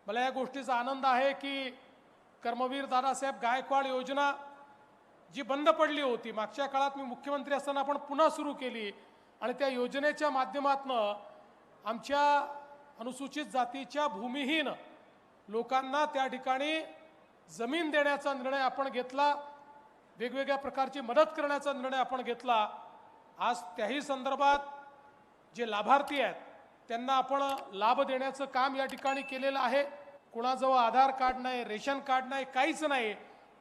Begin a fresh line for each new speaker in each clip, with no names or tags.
मला या गोष्टीचा आनंद आहे की कर्मवीर दादासाहेब गायकवाड योजना जी बंद पडली होती मागच्या काळात मी मुख्यमंत्री असताना आपण पुन्हा सुरू केली आणि त्या योजनेच्या माध्यमातून आमच्या अनुसूचित जातीच्या भूमिहीन लोकांना त्या ठिकाणी जमीन देण्याचा निर्णय आपण घेतला, वेगवेगळ्या प्रकारची मदत करण्याचा निर्णय आपण घेतला। आज त्याही संदर्भात जे लाभार्थी आहेत त्यांना आपण लाभ देण्याचं काम या ठिकाणी केलेलं आहे। कुणाजवळ आधार कार्ड नाही, रेशन कार्ड नाही, काहीच नाही।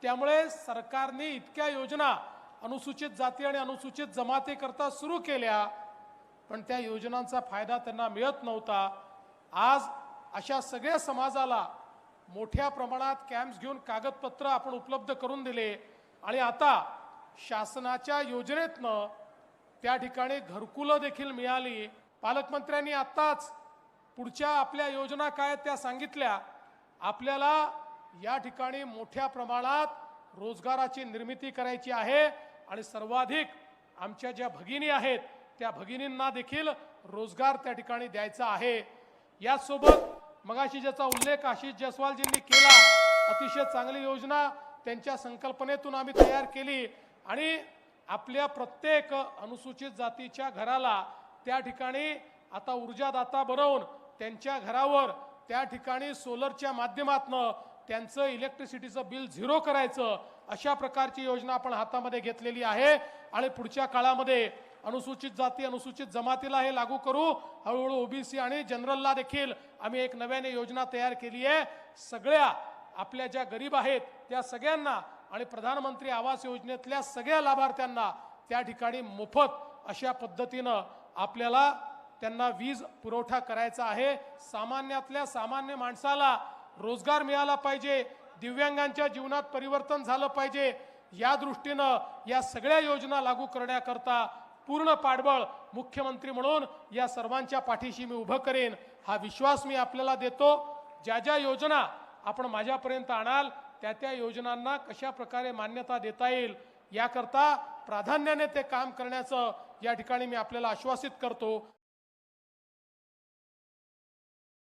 त्यामुळे सरकारने इतक्या योजना अनुसूचित जाती आणि अनुसूचित जमातीकरता सुरू केल्या, पण त्या योजनांचा फायदा त्यांना मिळत नव्हता। आज अशा सगळ्या समाजाला मोठ्या प्रमाणात कॅम्प्स घेऊन कागदपत्र आपण उपलब्ध करून दिले आणि आता शासनाच्या योजनेतनं त्या ठिकाणी घरकुलं देखील मिळाली। पालकमंत्र्यांनी आताच पुढच्या आपल्या योजना काय त्या सांगितल्या। आपल्याला या ठिकाणी मोठ्या प्रमाणात रोजगाराची निर्मिती करायची आहे आणि सर्वाधिक आमच्या ज्या भगिनी आहेत त्या भगिनींना देखील रोजगार त्या ठिकाणी द्यायचा आहे। यासोबत मगाशी ज्याचा उल्लेख आशिष जयस्वालजींनी केला, अतिशय चांगली योजना त्यांच्या संकल्पनेतून आम्ही तयार केली आणि आपल्या प्रत्येक अनुसूचित जातीच्या घराला त्या ठिकाणी आता ऊर्जादाता बनवून त्यांच्या घरावर त्या ठिकाणी सोलरच्या माध्यमातून त्यांचं इलेक्ट्रिसिटीचं बिल झिरो करायचं, अशा प्रकारची योजना आपण हातामध्ये घेतलेली आहे आणि पुढच्या काळामध्ये अनुसूचित जाती अनुसूचित जमातीला हे लागू करू। हळूहळू ओबीसी आणि जनरलला देखील आम्ही एक नव्याने योजना तयार केली आहे। सगळ्या आपल्या ज्या गरीब आहेत त्या सगळ्यांना आणि प्रधानमंत्री आवास योजनेतल्या सगळ्या लाभार्थ्यांना त्या ठिकाणी मोफत अशा पद्धतीनं आपल्याला त्यांना वीज पुरवठा करायचा आहे। सामान्यातल्या सामान्य माणसाला रोजगार मिळाला पाहिजे, दिव्यांगांच्या जीवनात परिवर्तन झालं पाहिजे, या दृष्टीनं या सगळ्या योजना लागू करण्याकरता पूर्ण पाठबळ मुख्यमंत्री म्हणून या सर्वांच्या पाठीशी मी उभं करेन, हा विश्वास मी आपल्याला देतो। ज्या ज्या योजना आपण माझ्यापर्यंत आणाल त्या त्या योजनांना कशा प्रकारे मान्यता देता येईल याकरता प्राधान्याने ते काम करण्याचं या ठिकाणी मी आपल्याला आश्वासित करतो।